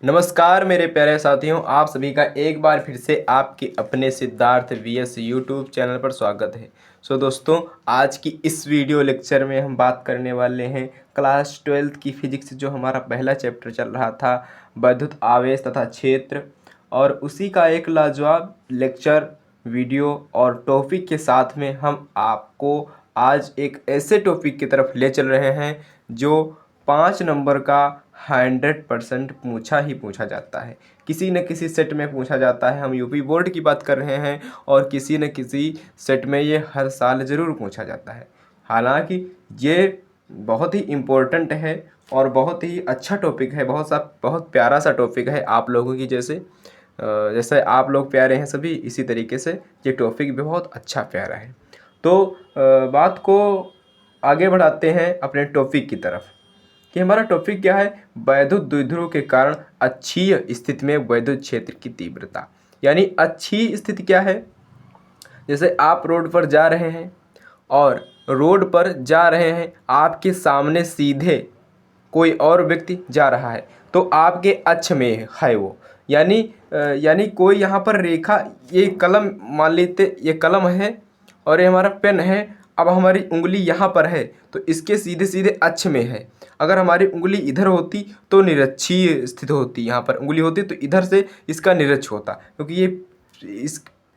नमस्कार मेरे प्यारे साथियों, आप सभी का एक बार फिर से आपके अपने सिद्धार्थ वीएस यूट्यूब चैनल पर स्वागत है। दोस्तों, आज की इस वीडियो लेक्चर में हम बात करने वाले हैं क्लास 12th की फिजिक्स, जो हमारा पहला चैप्टर चल रहा था, वैद्युत आवेश तथा क्षेत्र, और उसी का एक लाजवाब लेक्चर वीडियो और टॉपिक के साथ में हम आपको आज एक ऐसे टॉपिक की तरफ ले चल रहे हैं जो 5 नंबर का 100% पूछा ही पूछा जाता है। किसी न किसी सेट में पूछा जाता है। हम यूपी बोर्ड की बात कर रहे हैं और किसी न किसी सेट में ये हर साल ज़रूर पूछा जाता है। हालांकि ये बहुत ही इम्पोर्टेंट है और बहुत ही अच्छा टॉपिक है, बहुत प्यारा सा टॉपिक है। आप लोगों की जैसे आप लोग प्यारे हैं सभी, इसी तरीके से ये टॉपिक भी बहुत अच्छा प्यारा है। तो बात को आगे बढ़ाते हैं अपने टॉपिक की तरफ कि हमारा टॉपिक क्या है। वैद्युत द्विध्रुव के कारण अक्षीय स्थिति में वैद्युत क्षेत्र की तीव्रता, यानी अक्षीय स्थिति क्या है। जैसे आप रोड पर जा रहे हैं और रोड पर जा रहे हैं, आपके सामने सीधे कोई और व्यक्ति जा रहा है तो आपके अक्ष में है वो, यानी कोई यहाँ पर रेखा, ये कलम मान लेते, ये कलम है और ये हमारा पेन है। अब हमारी उंगली यहाँ पर है तो इसके सीधे सीधे अक्ष में है। अगर हमारी उंगली इधर होती तो निरक्षीय स्थिति होती, यहाँ पर उंगली होती तो इधर से इसका निरक्ष होता, क्योंकि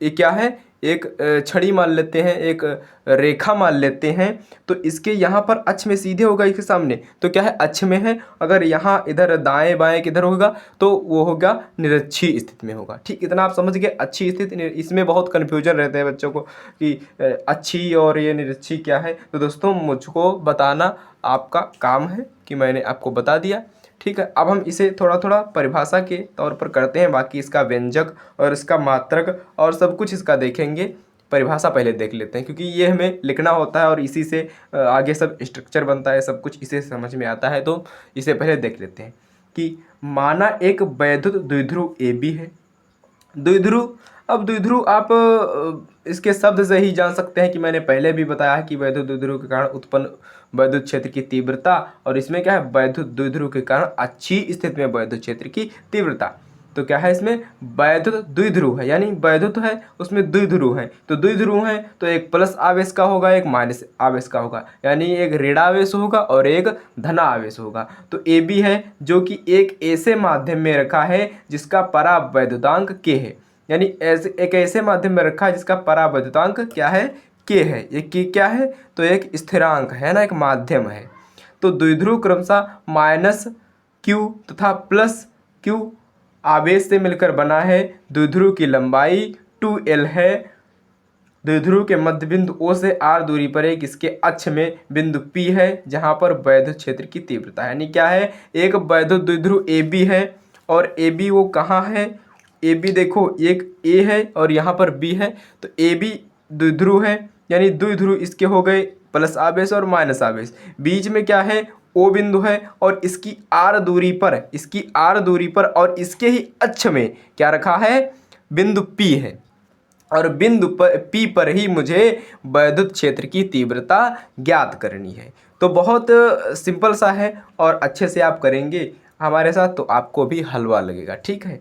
ये क्या है, एक छड़ी मान लेते हैं, एक रेखा मान लेते हैं, तो इसके यहाँ पर अक्ष में सीधे होगा इसके सामने, तो क्या है, अक्ष में है। अगर यहाँ इधर दाएं बाएं किधर होगा तो वो होगा निरक्षीय स्थिति में होगा। ठीक, इतना आप समझ गए। अच्छी स्थिति, इसमें बहुत कन्फ्यूजन रहते हैं बच्चों को कि अच्छी और ये निरक्षीय क्या है। तो दोस्तों, मुझको बताना आपका काम है कि मैंने आपको बता दिया। ठीक है, अब हम इसे थोड़ा थोड़ा परिभाषा के तौर पर करते हैं, बाकी इसका व्यंजक और इसका मात्रक और सब कुछ इसका देखेंगे। परिभाषा पहले देख लेते हैं, क्योंकि ये हमें लिखना होता है और इसी से आगे सब स्ट्रक्चर बनता है, सब कुछ इसे समझ में आता है। तो इसे पहले देख लेते हैं कि माना एक वैद्युत द्विध्रुव ए बी है। द्विध्रुव, अब द्विध्रुव आप इसके शब्द से ही जान सकते हैं कि मैंने पहले भी बताया है कि वैद्युत द्विध्रुव के कारण उत्पन्न वैद्युत क्षेत्र की तीव्रता, और इसमें क्या है, वैद्युत द्विध्रुव के कारण अच्छी स्थिति में वैद्युत क्षेत्र की तीव्रता। तो क्या है, इसमें वैद्युत द्विध्रुव है, यानी वैद्युत है उसमें द्विध्रुव है, तो द्विध्रुव है तो एक प्लस आवेश का होगा, एक माइनस आवेश का होगा, यानी एक ऋणावेश होगा और एक धनावेश होगा। तो ए बी है जो कि एक ऐसे माध्यम में रखा है जिसका परावैद्युतांक के है, यानी एक ऐसे माध्यम में रखा है जिसका परावैद्युतांक क्या है, के है। ये के क्या है, तो एक स्थिरांक है ना, एक माध्यम है। तो द्विध्रुव क्रमशः माइनस क्यू तथा प्लस क्यू आवेश से मिलकर बना है। द्विध्रुव की लंबाई 2L है। द्विध्रुव के मध्य बिंदु O से R दूरी पर एक इसके अक्ष में बिंदु P है, जहां पर वैद्युत क्षेत्र की तीव्रता है। यानी क्या है, एक वैद्युत द्विध्रुव AB है और AB वो कहाँ है, AB देखो, एक A है और यहाँ पर B है, तो AB द्विध्रुव है, यानी द्विध्रुव इसके हो गए प्लस आवेश और माइनस आवेश। बीच में क्या है, O बिंदु है और इसकी R दूरी पर और इसके ही अक्ष में क्या रखा है, बिंदु P है, और बिंदु P पर ही मुझे वैद्युत क्षेत्र की तीव्रता ज्ञात करनी है। तो बहुत सिंपल सा है और अच्छे से आप करेंगे हमारे साथ तो आपको भी हलवा लगेगा। ठीक है,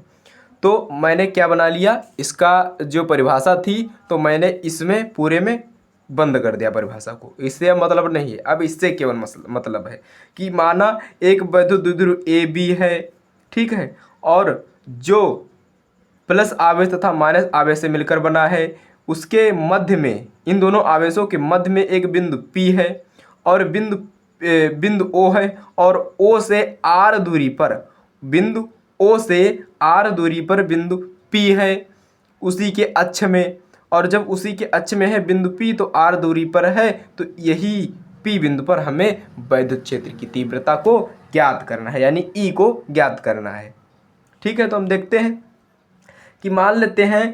तो मैंने क्या बना लिया, इसका जो परिभाषा थी तो मैंने इसमें पूरे में बंद कर दिया परिभाषा को। इससे अब मतलब नहीं है, अब इससे केवल मतलब है कि माना एक वैद्युत द्विध्रुव ए बी है, ठीक है, और जो प्लस आवेश तथा माइनस आवेश से मिलकर बना है, उसके मध्य में, इन दोनों आवेशों के मध्य में एक बिंदु P है और बिंदु O है, और O से R दूरी पर, बिंदु O से R दूरी पर बिंदु P है उसी के अक्ष में, और जब उसी के अक्ष में है बिंदु P तो R दूरी पर है, तो यही P बिंदु पर हमें वैद्युत क्षेत्र की तीव्रता को ज्ञात करना है, यानी E को ज्ञात करना है। ठीक है, तो हम देखते हैं कि मान लेते हैं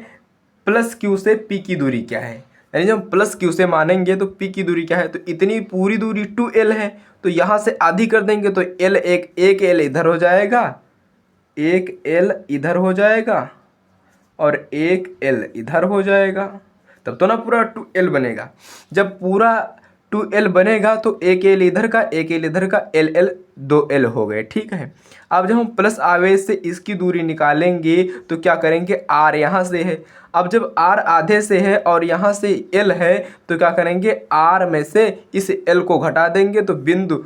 प्लस क्यू से P की दूरी क्या है, यानी जब प्लस क्यू से मानेंगे तो P की दूरी क्या है, तो इतनी पूरी दूरी 2L है, तो यहाँ से आधी कर देंगे तो L एक L इधर हो जाएगा, एक L इधर हो जाएगा और एक L इधर हो जाएगा, तब तो ना पूरा 2L बनेगा। जब पूरा 2L बनेगा तो एक L इधर का, एक L इधर का, L 2L हो गए। ठीक है, अब जब हम प्लस आवेश से इसकी दूरी निकालेंगे तो क्या करेंगे, आर यहाँ से है, अब जब आर आधे से है और यहाँ से एल है तो क्या करेंगे, आर में से इस एल को घटा देंगे तो बिंदु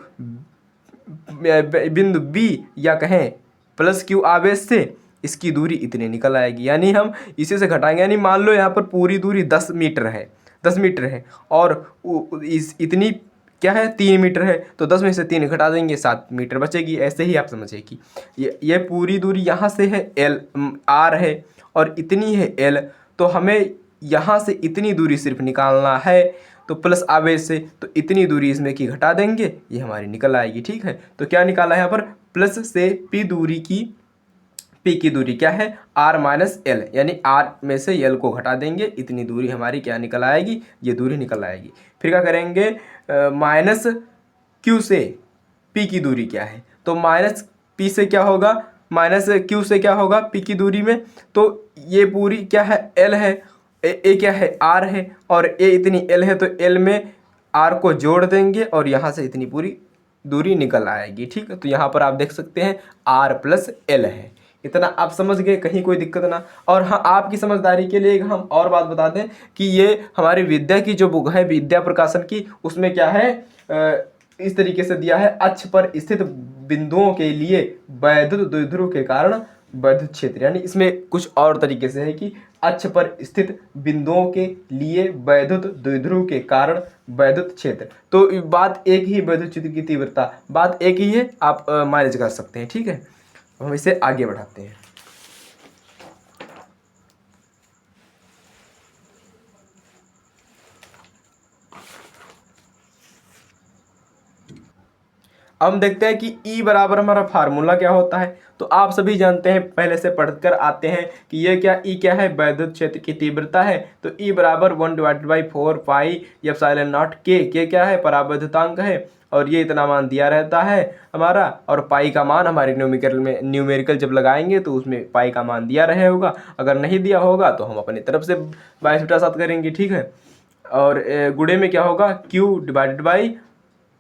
बी या कहें प्लस क्यू आवेश से इसकी दूरी इतनी निकल आएगी। यानी हम इसी से घटाएंगे, यानी मान लो यहाँ पर पूरी दूरी 10 मीटर है, 10 मीटर है और इतनी क्या है 3 मीटर है, तो 10 में से 3 घटा देंगे 7 मीटर बचेगी। ऐसे ही आप समझिए कि ये पूरी दूरी यहाँ से है एल आर है और इतनी है एल, तो हमें यहाँ से इतनी दूरी सिर्फ निकालना है, तो प्लस आवेश से तो इतनी दूरी इसमें की घटा देंगे, ये हमारी निकल आएगी। ठीक है, तो क्या निकाला है यहाँ पर, प्लस से पी दूरी की, पी की दूरी क्या है, आर माइनस एल, यानी आर में से एल को घटा देंगे, इतनी दूरी हमारी क्या निकल आएगी, ये दूरी निकल आएगी। फिर क्या करेंगे, माइनस क्यू से पी की दूरी क्या है, तो माइनस पी से क्या होगा, माइनस क्यू से क्या होगा पी की दूरी में, तो ये पूरी क्या है एल है, ए क्या है आर है और ए इतनी एल है, तो एल में आर को जोड़ देंगे और यहाँ से इतनी पूरी दूरी निकल आएगी। ठीक है, तो यहाँ पर आप देख सकते हैं आर प्लस एल है, इतना आप समझ गए, कहीं कोई दिक्कत ना। और हाँ, आपकी समझदारी के लिए हम और बात बता दें कि ये हमारी विद्या की जो बुक है विद्या प्रकाशन की, उसमें क्या है इस तरीके से दिया है, अक्ष पर स्थित बिंदुओं के लिए वैद्युत द्विध्रुव के कारण वैद्युत क्षेत्र, यानी इसमें कुछ और तरीके से है कि अक्ष पर स्थित बिंदुओं के लिए वैद्युत द्विध्रुव के कारण वैद्युत क्षेत्र, तो बात एक ही, वैद्युत क्षेत्र की तीव्रता बात एक ही है, आप मैनेज कर सकते हैं। ठीक है, हम इसे आगे बढ़ाते हैं। अब हम देखते हैं कि E बराबर हमारा फार्मूला क्या होता है, तो आप सभी जानते हैं, पहले से पढ़कर आते हैं कि ये क्या E क्या है, वैद्युत क्षेत्र की तीव्रता है। तो E बराबर 1/4 पाई एप्सिलॉन नॉट के क्या है, परावैद्युतांक है और ये इतना मान दिया रहता है हमारा, और पाई का मान हमारे न्यूमेरिकल जब लगाएंगे तो उसमें पाई का मान दिया रहे होगा, अगर नहीं दिया होगा तो हम अपनी तरफ से 22/7 करेंगे। ठीक है, और गुणे में क्या होगा, Q डिवाइडेड बाई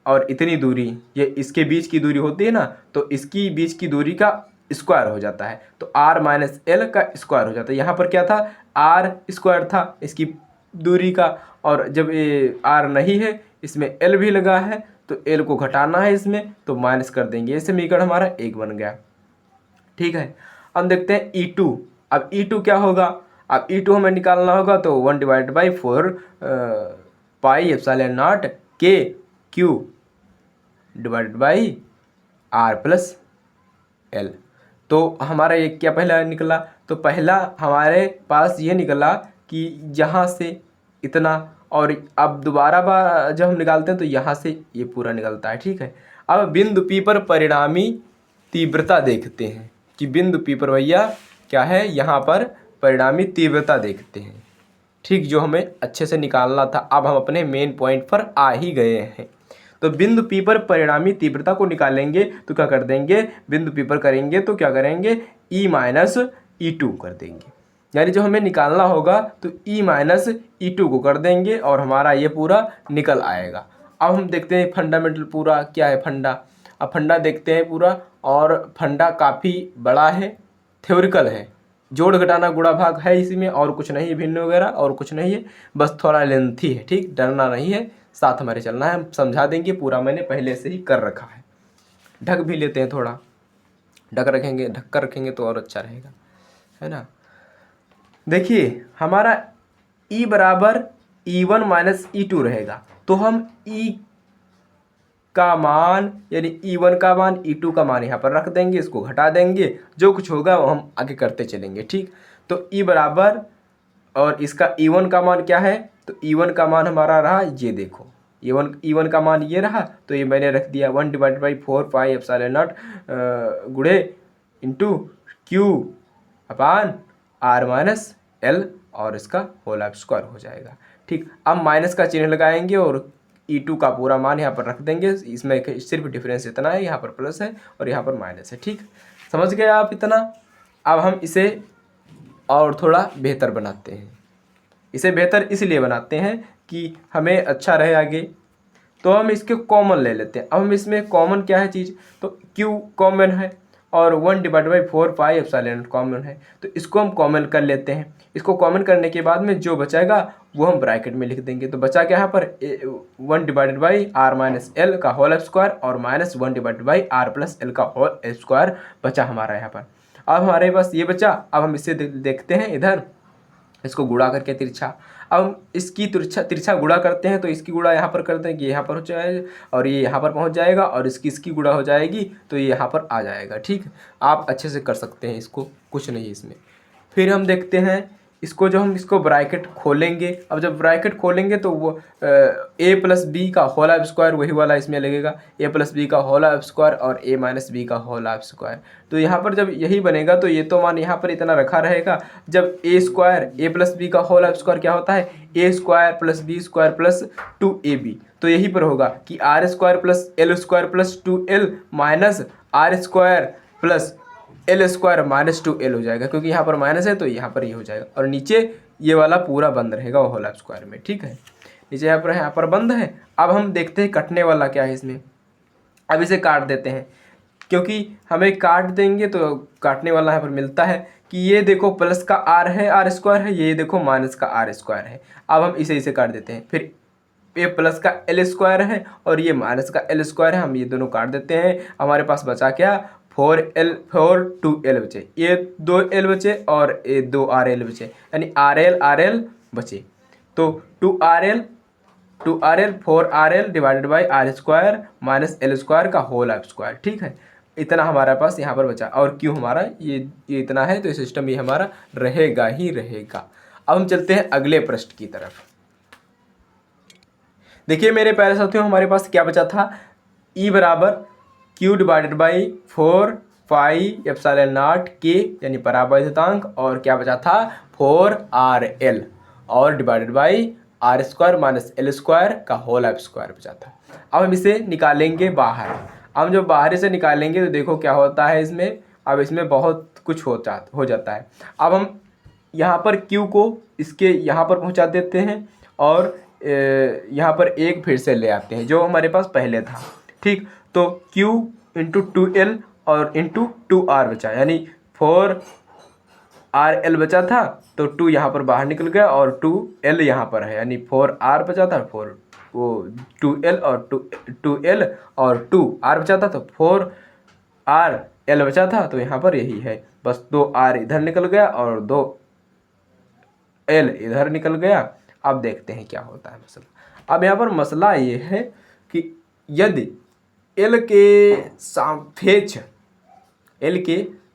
और इतनी दूरी, ये इसके बीच की दूरी होती है ना, तो इसकी बीच की दूरी का स्क्वायर हो जाता है, तो r माइनस एल का स्क्वायर हो जाता है। यहाँ पर क्या था, r स्क्वायर था इसकी दूरी का, और जब ये r नहीं है, इसमें l भी लगा है, तो l को घटाना है इसमें, तो माइनस कर देंगे, ये समीकरण हमारा 1 बन गया। ठीक है, अब देखते हैं E2। अब E2 क्या होगा, अब E2 हमें निकालना होगा, तो 1/4 पाई एप्सिलॉन नॉट के q divided by r plus l. तो हमारा ये क्या पहला निकला, तो पहला हमारे पास ये निकला कि यहाँ से इतना, और अब दोबारा जब हम निकालते हैं तो यहाँ से ये पूरा निकलता है। ठीक है, अब बिंदु पी पर परिणामी तीव्रता देखते हैं कि बिंदु पी पर भैया क्या है, यहाँ पर परिणामी तीव्रता देखते हैं। ठीक, जो हमें अच्छे से निकालना था। अब हम अपने मेन पॉइंट पर आ ही गए हैं, तो बिंदु पी पर परिणामी तीव्रता को निकालेंगे तो क्या कर देंगे, बिंदु पी पर करेंगे तो क्या करेंगे, E माइनस E2 कर देंगे, यानी जो हमें निकालना होगा तो E माइनस E2 को कर देंगे और हमारा ये पूरा निकल आएगा। अब हम देखते हैं फंडामेंटल पूरा क्या है, फंडा। अब फंडा देखते हैं पूरा, और फंडा काफ़ी बड़ा है, थ्योरिकल है, जोड़ घटाना गुणा भाग है इसी में, और कुछ नहीं, भिन्न वगैरह और कुछ नहीं है, बस थोड़ा लेंथी है। ठीक, डरना नहीं है, साथ हमारे चलना है, हम समझा देंगे, पूरा मैंने पहले से ही कर रखा है। ढक भी लेते हैं, थोड़ा ढक रखेंगे, ढक कर रखेंगे तो और अच्छा रहेगा, है ना। देखिए हमारा E बराबर E1 माइनस E2 रहेगा, तो हम E का मान यानी E1 का मान E2 का मान यहाँ पर रख देंगे, इसको घटा देंगे, जो कुछ होगा वो हम आगे करते चलेंगे। ठीक, तो E बराबर, और इसका E1 का मान क्या है, तो E1 का मान हमारा रहा, ये देखो E1 का मान ये रहा, तो ये मैंने रख दिया 1/4 पाई एप्सिलॉन नॉट गुणे इंटू Q अपान R माइनस एल, और इसका होल स्क्वायर हो जाएगा। ठीक, अब माइनस का चिन्ह लगाएंगे और E2 का पूरा मान यहाँ पर रख देंगे, इसमें सिर्फ डिफरेंस इतना है, यहाँ पर प्लस है और यहाँ पर माइनस है। ठीक, समझ गए आप इतना। अब हम इसे और थोड़ा बेहतर बनाते हैं, इसे बेहतर इसलिए बनाते हैं कि हमें अच्छा रहे आगे, तो हम इसके कॉमन ले लेते हैं। अब हम इसमें कॉमन क्या है चीज़, तो Q कॉमन है और 1/4 पाई कॉमन है, तो इसको हम कॉमन कर लेते हैं। इसको कॉमन करने के बाद में जो बचाएगा वो हम ब्रैकेट में लिख देंगे। तो बचा क्या यहाँ पर 1/r-l का होल स्क्वायर और -1/r+l का होल स्क्वायर बचा हमारा यहाँ पर। अब हमारे पास ये बचा। अब हम इसे देखते हैं इधर, इसको गुणा करके तिरछा। अब हम इसकी तिरछा गुणा करते हैं, तो इसकी गुणा यहाँ पर करते हैं कि यहाँ पर हो जाएगा और ये यहाँ पर पहुँच जाएगा, और इसकी गुणा हो जाएगी तो ये यहाँ पर आ जाएगा। ठीक, आप अच्छे से कर सकते हैं इसको, कुछ नहीं है इसमें। फिर हम देखते हैं इसको, जब हम इसको ब्रैकेट खोलेंगे, अब जब ब्रैकेट खोलेंगे तो वो a+b का होल स्क्वायर वही वाला इसमें लगेगा, a+b का होल स्क्वायर और a-b का होल स्क्वायर। तो यहाँ पर जब यही बनेगा तो ये तो मान यहाँ पर इतना रखा रहेगा। जब a+b का होल स्क्वायर क्या होता है, a² + b² + 2ab, तो यही पर होगा कि r² + l² + 2l minus r² + l² - 2l हो जाएगा, क्योंकि यहाँ पर माइनस है तो यहाँ पर ये हो जाएगा, और नीचे ये वाला पूरा बंद रहेगा वो होल स्क्वायर में। ठीक है, नीचे यहाँ पर बंद है। अब हम देखते हैं कटने वाला क्या है इसमें। अब इसे काट देते हैं, क्योंकि हमें काट देंगे तो काटने वाला यहाँ पर मिलता है कि ये देखो प्लस का r है, r² है, ये देखो माइनस का r² है। अब हम इसे काट देते हैं। फिर ये प्लस का l² है और ये माइनस का l² है, हम ये दोनों काट देते हैं। हमारे पास बचा क्या, 2l बचे, ये 2l बचे और ये 2rl बचे, यानी rl बचे। तो 2rl 4rl divided by r² minus l² का होल स्क्वायर। ठीक है, इतना हमारे पास यहाँ पर बचा, और क्यों हमारा ये इतना है, तो ये सिस्टम ये हमारा रहेगा ही रहेगा। अब हम चलते हैं अगले प्रश्न की तरफ। देखिए मेरे प्यारे साथियों, हमारे पास क्या बचा था, E बराबर Q डिवाइडेड बाई 4πε0 k यानी परावैद्युतांक, और क्या बचा था 4rl और divided by r² minus l² का होल स्क्वायर बचा था। अब हम इसे निकालेंगे बाहर। अब जब बाहर से निकालेंगे तो देखो क्या होता है इसमें, अब इसमें बहुत कुछ हो जाता है। अब हम यहाँ पर Q को इसके यहाँ पर पहुँचा देते हैं, और यहाँ पर एक फिर से ले आते हैं जो हमारे पास पहले था। ठीक, तो Q × 2l और × 2r बचा, यानी 4rl बचा था, तो 2 यहाँ पर बाहर निकल गया और 2l यहाँ पर है, यानी 4r बचा था, 2l और 2l और 2r बचा था, तो 4rl बचा था, तो यहाँ पर यही है, बस 2r इधर निकल गया और 2l इधर निकल गया। अब देखते हैं क्या होता है मसला। अब यहाँ पर मसला ये है कि यदि l के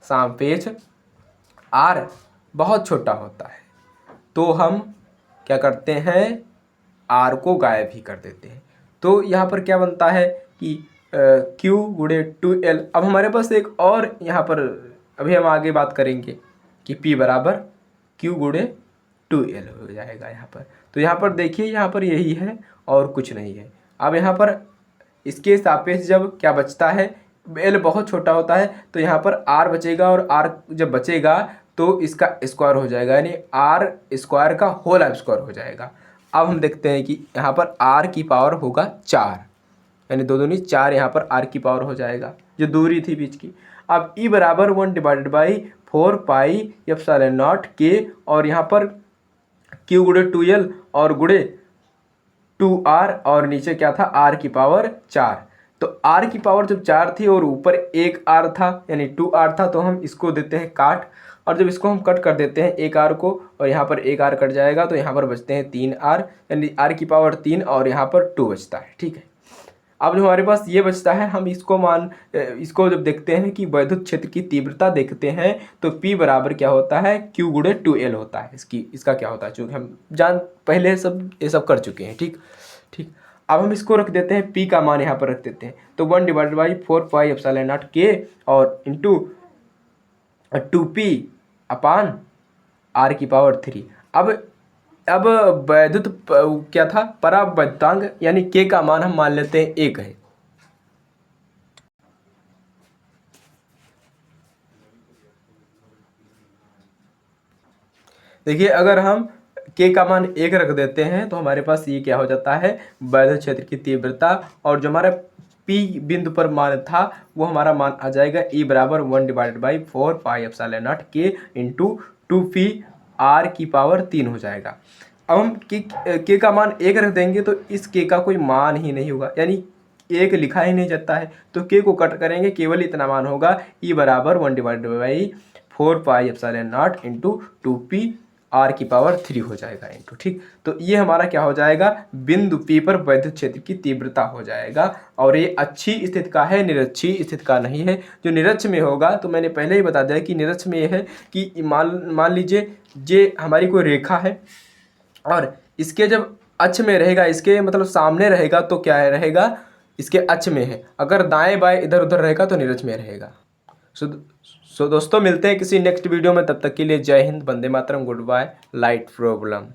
सापेक्ष r बहुत छोटा होता है तो हम क्या करते हैं, r को गायब ही कर देते हैं। तो यहाँ पर क्या बनता है कि q × 2l। अब हमारे पास एक और यहाँ पर अभी हम आगे बात करेंगे कि p बराबर q × 2l हो जाएगा यहाँ पर। तो यहाँ पर देखिए, यहाँ पर यही है और कुछ नहीं है। अब यहाँ पर इसके सापेक्ष जब क्या बचता है, l बहुत छोटा होता है तो यहाँ पर r बचेगा, और r जब बचेगा तो इसका स्क्वायर हो जाएगा, यानी r² का होल स्क्वायर हो जाएगा। अब हम देखते हैं कि यहाँ पर r की पावर होगा 4, यानी 2 दूनी 4, यहाँ पर r की पावर हो जाएगा जो दूरी थी बीच की। अब E बराबर 1/4πε0 k, और यहाँ पर Q × 2l और गुणे 2r, और नीचे क्या था r की पावर 4। तो r की पावर जब 4 थी और ऊपर एक r था यानी 2r था, तो हम इसको देते हैं काट, और जब इसको हम कट कर देते हैं एक r को, और यहाँ पर एक r कट जाएगा, तो यहाँ पर बचते हैं 3r, यानी r की पावर 3 और यहाँ पर 2 बचता है। ठीक है, अब जो हमारे पास ये बचता है, हम इसको जब देखते हैं कि वैद्युत क्षेत्र की तीव्रता देखते हैं, तो P बराबर क्या होता है, Q × 2l होता है। इसका क्या होता है, चूँकि हम पहले ये सब कर चुके हैं। ठीक, अब हम इसको रख देते हैं, P का मान यहाँ पर रख देते हैं, तो 1/4πε0 k और इंटू 2p अपान r की पावर 3। अब वैद्युत क्या था, परावैद्युतांक, यानी k का मान हम मान लेते हैं 1 है। देखिए अगर हम k का मान 1 रख देते हैं तो हमारे पास ये क्या हो जाता है, वैद्युत क्षेत्र की तीव्रता, और जो हमारा पी बिंदु पर मान था वो हमारा मान आ जाएगा E बराबर 1/4 पाई एप्सिलॉन नॉट के इंटू 2p r की पावर 3 हो जाएगा। अब हम के का मान 1 रख देंगे तो इस के का कोई मान ही नहीं होगा, यानी 1 लिखा ही नहीं जाता है, तो के को कट करेंगे केवल इतना मान होगा E बराबर 1/4 pi epsilon not into 2p r की पावर 3 हो जाएगा इंटू, ठीक। तो ये हमारा क्या हो जाएगा, बिंदु P पर विद्युत क्षेत्र की तीव्रता हो जाएगा। और ये अच्छी स्थिति का है, निरक्षीय स्थिति का नहीं है। जो निरक्ष में होगा तो मैंने पहले ही बता दिया कि निरक्ष में ये है कि मान लीजिए ये हमारी कोई रेखा है और इसके जब अक्ष में रहेगा, इसके मतलब सामने रहेगा तो क्या रहेगा, इसके अक्ष में है। अगर दाएं बाएं इधर उधर रहेगा तो निरक्ष में रहेगा। सो दोस्तों मिलते हैं किसी नेक्स्ट वीडियो में, तब तक के लिए जय Hind, Vande Mataram, good bye, light problem.